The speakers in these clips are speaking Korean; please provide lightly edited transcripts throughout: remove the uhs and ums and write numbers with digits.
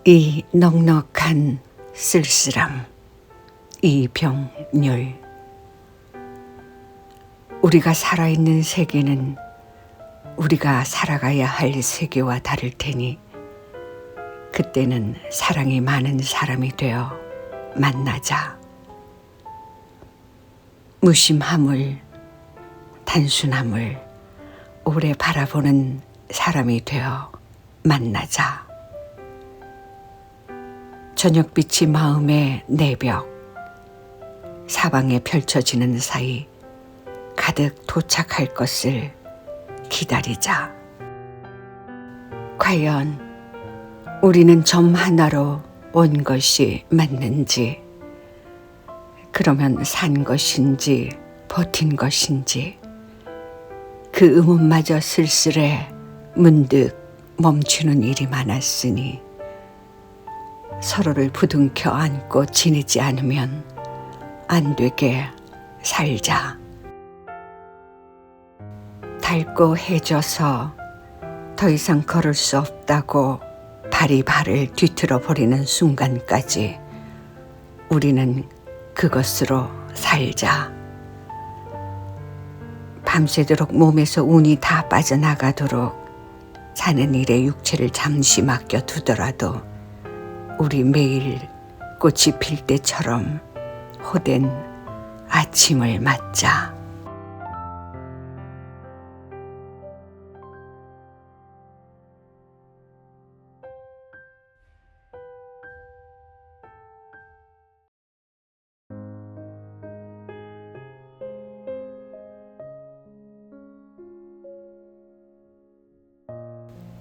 이 넉넉한 쓸쓸함, 이 병률. 우리가 살아있는 세계는 우리가 살아가야 할 세계와 다를 테니 그때는 사랑이 많은 사람이 되어 만나자. 무심함을, 단순함을 오래 바라보는 사람이 되어 만나자. 저녁빛이 마음의 내벽, 사방에 펼쳐지는 사이 가득 도착할 것을 기다리자. 과연 우리는 점 하나로 온 것이 맞는지, 그러면 산 것인지 버틴 것인지, 그 의문마저 쓸쓸해 문득 멈추는 일이 많았으니 서로를 부둥켜 안고 지내지 않으면 안 되게 살자. 닳고 해져서 더 이상 걸을 수 없다고 발이 발을 뒤틀어 버리는 순간까지 우리는 그것으로 살자. 밤새도록 몸에서 운이 다 빠져나가도록 사는 일에 육체를 잠시 맡겨두더라도 우리 매일 꽃이 필 때처럼 호된 아침을 맞자.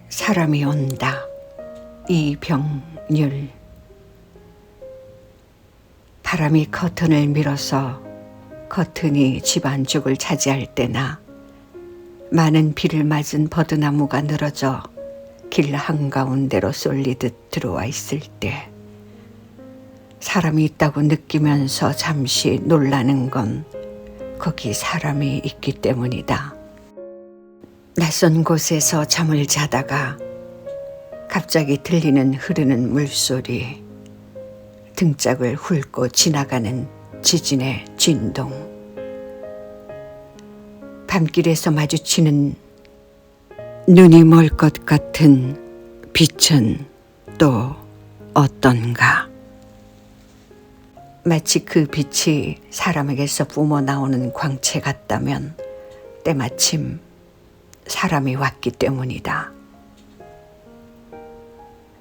사람이 온다. 이병률. 바람이 커튼을 밀어서 커튼이 집 안쪽을 차지할 때나 많은 비를 맞은 버드나무가 늘어져 길 한가운데로 쏠리듯 들어와 있을 때 사람이 있다고 느끼면서 잠시 놀라는 건 거기 사람이 있기 때문이다. 낯선 곳에서 잠을 자다가 갑자기 들리는 흐르는 물소리, 등짝을 훑고 지나가는 지진의 진동, 밤길에서 마주치는 눈이 멀 것 같은 빛은 또 어떤가. 마치 그 빛이 사람에게서 뿜어 나오는 광채 같다면 때마침 사람이 왔기 때문이다.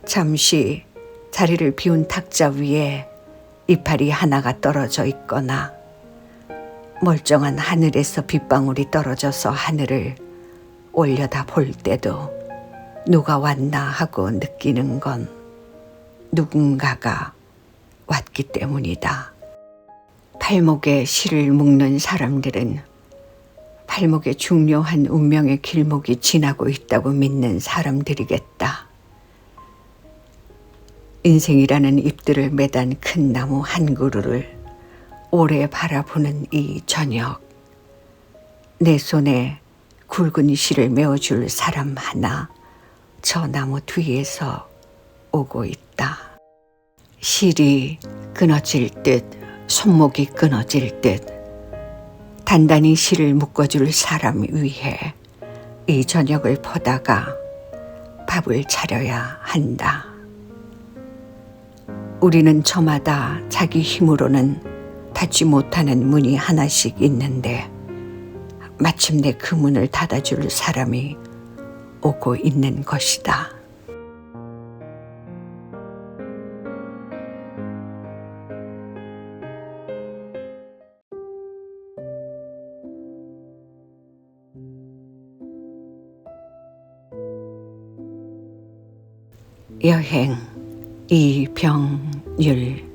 잠시 자리를 비운 탁자 위에 이파리 하나가 떨어져 있거나 멀쩡한 하늘에서 빗방울이 떨어져서 하늘을 올려다 볼 때도 누가 왔나 하고 느끼는 건 누군가가 왔기 때문이다. 팔목에 실을 묶는 사람들은 팔목에 중요한 운명의 길목이 지나고 있다고 믿는 사람들이겠다. 인생이라는 잎들을 매단 큰 나무 한 그루를 오래 바라보는 이 저녁, 내 손에 굵은 실을 메어줄 사람 하나 저 나무 뒤에서 오고 있다. 실이 끊어질 듯, 손목이 끊어질 듯 단단히 실을 묶어줄 사람 위해 이 저녁을 퍼다가 밥을 차려야 한다. 우리는 저마다 자기 힘으로는 닫지 못하는 문이 하나씩 있는데 마침내 그 문을 닫아줄 사람이 오고 있는 것이다. 여행 이병률.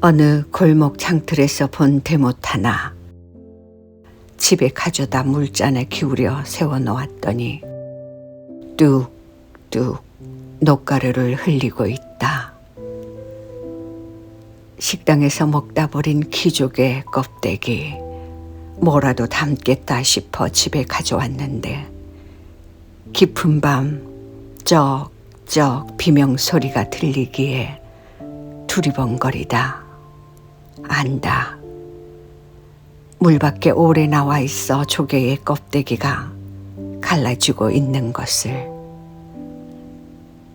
어느 골목 창틀에서 본 대못 하나 집에 가져다 물잔에 기울여 세워놓았더니 뚝뚝 녹가루를 흘리고 있다. 식당에서 먹다 버린 키조개 껍데기 뭐라도 담겠다 싶어 집에 가져왔는데 깊은 밤 쩍 슬쩍 비명소리가 들리기에 두리번거리다. 안다. 물 밖에 오래 나와 있어 조개의 껍데기가 갈라지고 있는 것을.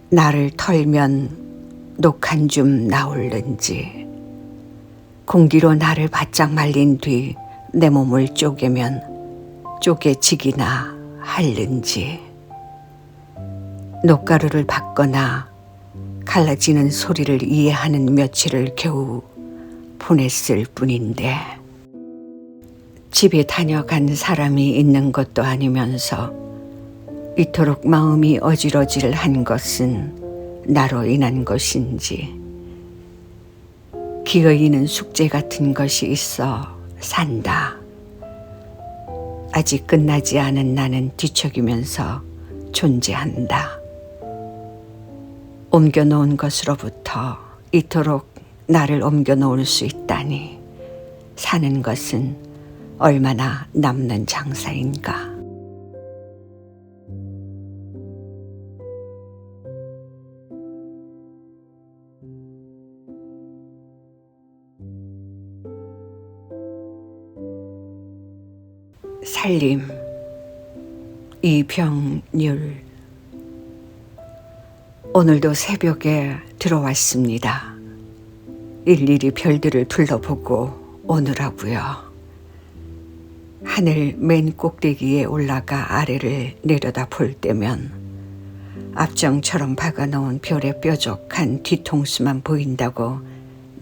나를 털면 녹 한 줌 나올는지, 공기로 나를 바짝 말린 뒤 내 몸을 쪼개면 쪼개지기나 할는지, 녹가루를 받거나 갈라지는 소리를 이해하는 며칠을 겨우 보냈을 뿐인데, 집에 다녀간 사람이 있는 것도 아니면서 이토록 마음이 어질어질한 것은 나로 인한 것인지, 기어이는 숙제 같은 것이 있어 산다. 아직 끝나지 않은 나는 뒤척이면서 존재한다. 옮겨놓은 것으로부터 이토록 나를 옮겨놓을 수 있다니, 사는 것은 얼마나 남는 장사인가. 살림, 이병률. 오늘도 새벽에 들어왔습니다. 일일이 별들을 둘러보고 오느라고요. 하늘 맨 꼭대기에 올라가 아래를 내려다 볼 때면 압정처럼 박아놓은 별의 뾰족한 뒤통수만 보인다고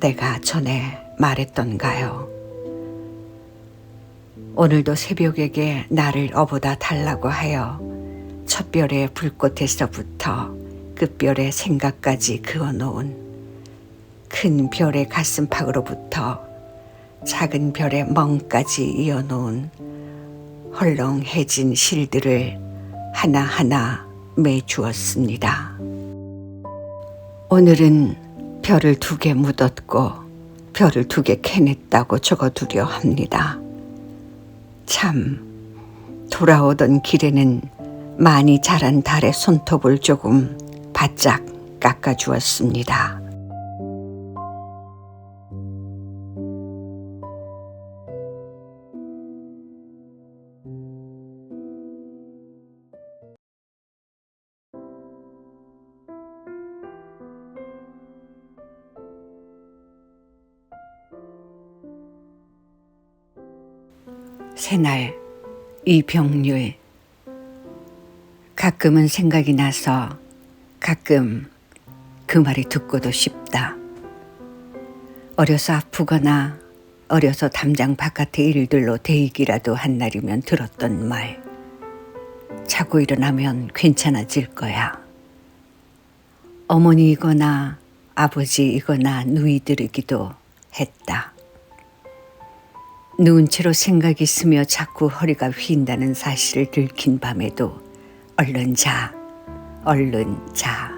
내가 전에 말했던가요. 오늘도 새벽에게 나를 어보다 달라고 하여 첫 별의 불꽃에서부터 끝별의 생각까지 그어놓은, 큰 별의 가슴팍으로부터 작은 별의 멍까지 이어놓은 헐렁해진 실들을 하나하나 매주었습니다. 오늘은 별을 2개 묻었고 별을 2개 캐냈다고 적어두려 합니다. 참, 돌아오던 길에는 많이 자란 달의 손톱을 조금 바짝 깎아주었습니다. 새날, 이병률. 가끔은 생각이 나서 가끔 그 말이 듣고도 싶다. 어려서 아프거나 어려서 담장 바깥의 일들로 대익이라도 한 날이면 들었던 말. 자고 일어나면 괜찮아질 거야. 어머니이거나 아버지이거나 누이들이기도 했다. 누운 채로 생각이 스며 자꾸 허리가 휜다는 사실을 들킨 밤에도 얼른 자, 얼른 자.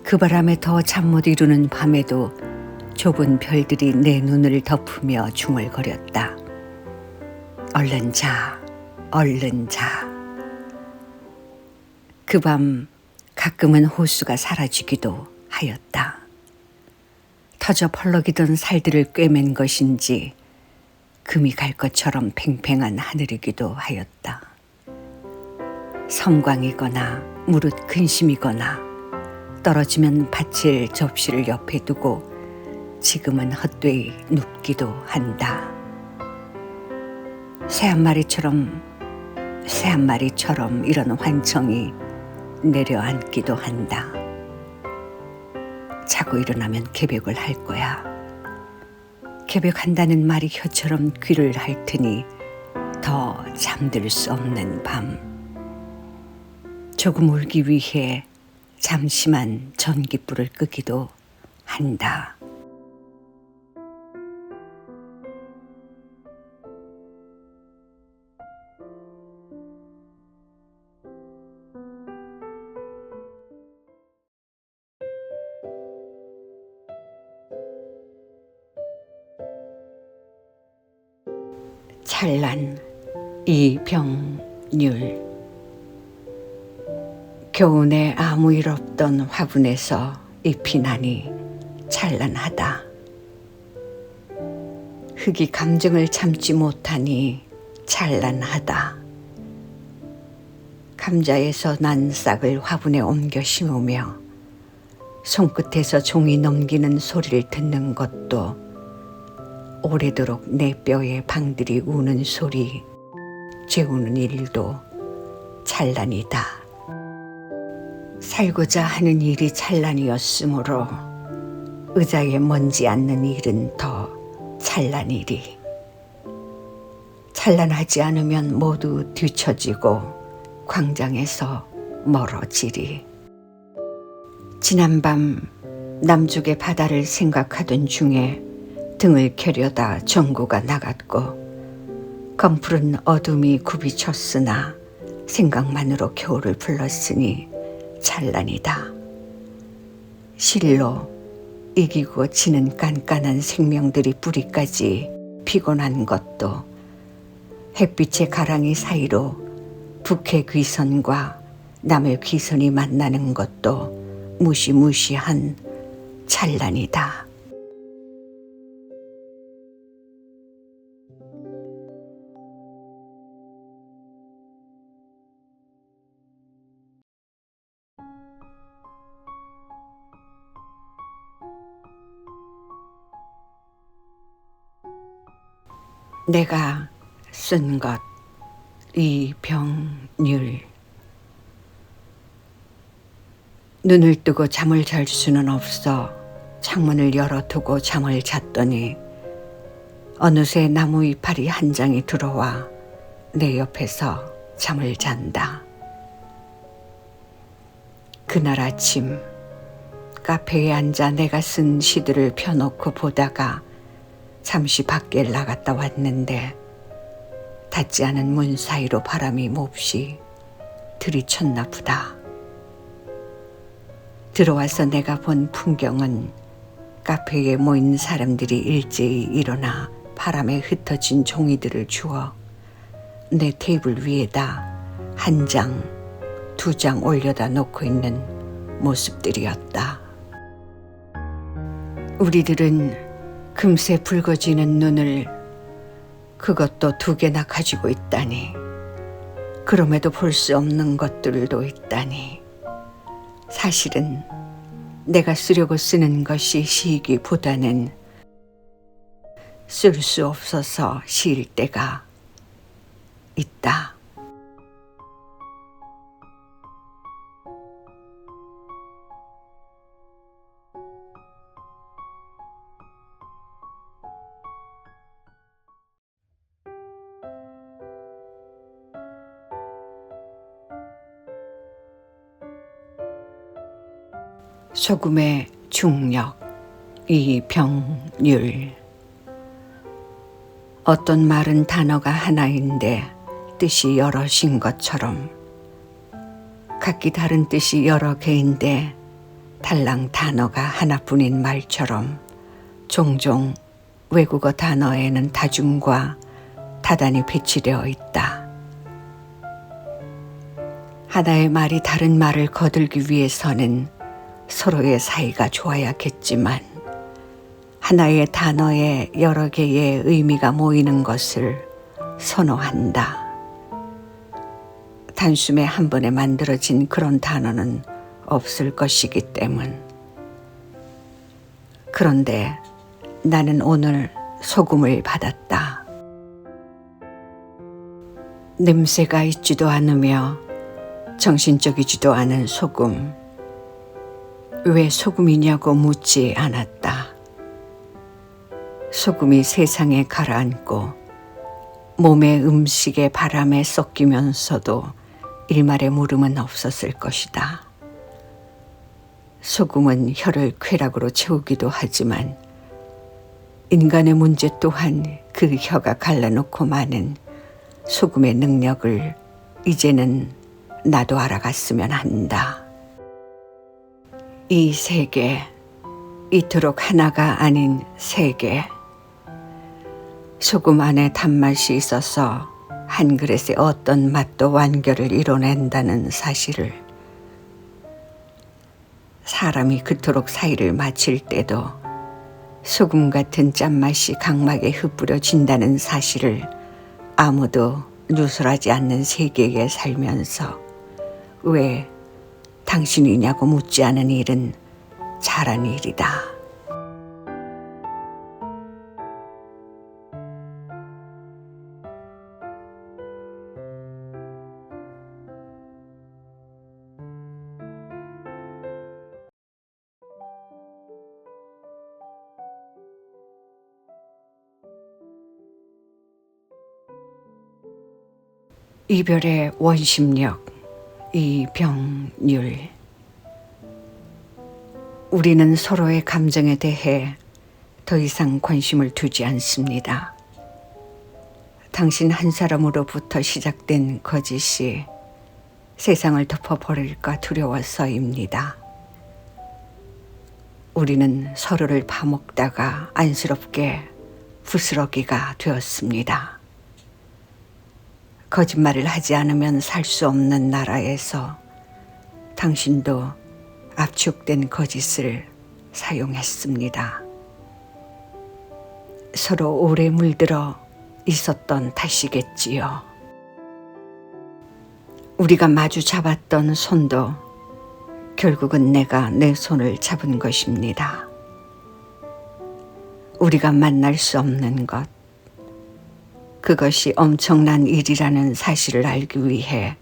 그 바람에 더 잠 못 이루는 밤에도 좁은 별들이 내 눈을 덮으며 중얼거렸다. 얼른 자, 얼른 자. 그 밤 가끔은 호수가 사라지기도 하였다. 터져 펄럭이던 살들을 꿰맨 것인지 금이 갈 것처럼 팽팽한 하늘이기도 하였다. 섬광이거나 무릇 근심이거나 떨어지면 받칠 접시를 옆에 두고 지금은 헛되이 눕기도 한다. 새 한 마리처럼 이런 환청이 내려앉기도 한다. 자고 일어나면 개벽을 할 거야. 개벽한다는 말이 혀처럼 귀를 핥으니 더 잠들 수 없는 밤. 조금 울기 위해 잠시만 전깃불을 끄기도 한다. 찬란, 이병률. 겨우내 아무 일 없던 화분에서 잎이 나니 찬란하다. 흙이 감정을 참지 못하니 찬란하다. 감자에서 난 싹을 화분에 옮겨 심으며 손끝에서 종이 넘기는 소리를 듣는 것도 오래도록 내 뼈에 방들이 우는 소리, 재우는 일도 찬란이다. 살고자 하는 일이 찬란이었으므로 의자에 먼지 않는 일은 더 찬란이리. 찬란하지 않으면 모두 뒤처지고 광장에서 멀어지리. 지난밤 남쪽의 바다를 생각하던 중에 등을 켜려다 전구가 나갔고 검푸른 어둠이 굽이쳤으나 생각만으로 겨울을 불렀으니 찬란이다. 실로 이기고 지는 깐깐한 생명들이 뿌리까지 피곤한 것도 햇빛의 가랑이 사이로 북의 귀선과 남의 귀선이 만나는 것도 무시무시한 찬란이다. 내가 쓴 것 이병률. 눈을 뜨고 잠을 잘 수는 없어 창문을 열어두고 잠을 잤더니 어느새 나무 이파리 한 장이 들어와 내 옆에서 잠을 잔다. 그날 아침 카페에 앉아 내가 쓴 시들을 펴놓고 보다가 잠시 밖에 나갔다 왔는데 닫지 않은 문 사이로 바람이 몹시 들이쳤나 보다. 들어와서 내가 본 풍경은 카페에 모인 사람들이 일제히 일어나 바람에 흩어진 종이들을 주워 내 테이블 위에다 한 장, 두 장 올려다 놓고 있는 모습들이었다. 우리들은 금세 붉어지는 눈을 그것도 두 개나 가지고 있다니. 그럼에도 볼 수 없는 것들도 있다니. 사실은 내가 쓰려고 쓰는 것이 시이기보다는 쓸 수 없어서 시일 때가 있다. 소금의 중력 이병률. 어떤 말은 단어가 하나인데 뜻이 여럿인 것처럼 각기 다른 뜻이 여러 개인데 달랑 단어가 하나뿐인 말처럼 종종 외국어 단어에는 다중과 다단이 배치되어 있다. 하나의 말이 다른 말을 거들기 위해서는 서로의 사이가 좋아야겠지만 하나의 단어에 여러 개의 의미가 모이는 것을 선호한다. 단숨에 한 번에 만들어진 그런 단어는 없을 것이기 때문. 그런데 나는 오늘 소금을 받았다. 냄새가 있지도 않으며 정신적이지도 않은 소금. 왜 소금이냐고 묻지 않았다. 소금이 세상에 가라앉고 몸의 음식에 바람에 섞이면서도 일말의 물음은 없었을 것이다. 소금은 혀를 쾌락으로 채우기도 하지만 인간의 문제 또한 그 혀가 갈라놓고 마는 소금의 능력을 이제는 나도 알아갔으면 한다. 이 세계, 이토록 하나가 아닌 세계. 소금 안에 단맛이 있어서 한 그릇의 어떤 맛도 완결을 이뤄낸다는 사실을 사람이 그토록 사이를 마칠 때도 소금 같은 짠맛이 각막에 흩뿌려진다는 사실을 아무도 누설하지 않는 세계에 살면서 왜 당신이냐고 묻지 않은 일은 잘한 일이다. 이별의 원심력, 이병률. 우리는 서로의 감정에 대해 더 이상 관심을 두지 않습니다. 당신 한 사람으로부터 시작된 거짓이 세상을 덮어버릴까 두려워서입니다. 우리는 서로를 파먹다가 안쓰럽게 부스러기가 되었습니다. 거짓말을 하지 않으면 살 수 없는 나라에서 당신도 압축된 거짓을 사용했습니다. 서로 오래 물들어 있었던 탓이겠지요. 우리가 마주 잡았던 손도 결국은 내가 내 손을 잡은 것입니다. 우리가 만날 수 없는 것, 그것이 엄청난 일이라는 사실을 알기 위해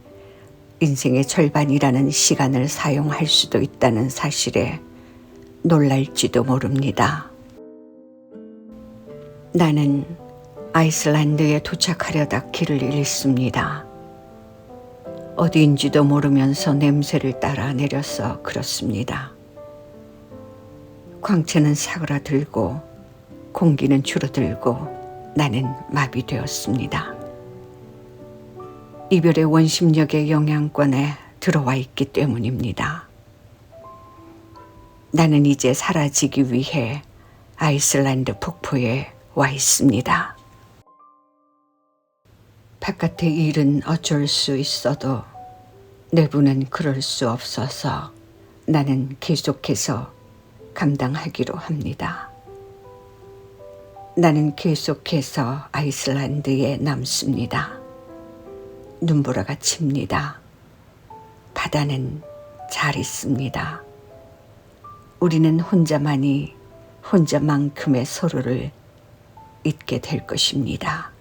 인생의 절반이라는 시간을 사용할 수도 있다는 사실에 놀랄지도 모릅니다. 나는 아이슬란드에 도착하려다 길을 잃습니다. 어디인지도 모르면서 냄새를 따라 내려서 그렇습니다. 광채는 사그라들고 공기는 줄어들고 나는 마비되었습니다. 이별의 원심력의 영향권에 들어와 있기 때문입니다. 나는 이제 사라지기 위해 아이슬란드 폭포에 와 있습니다. 바깥의 일은 어쩔 수 있어도 내부는 그럴 수 없어서 나는 계속해서 감당하기로 합니다. 나는 계속해서 아이슬란드에 남습니다. 눈보라가 칩니다. 바다는 잘 있습니다. 우리는 혼자만큼의 서로를 잊게 될 것입니다.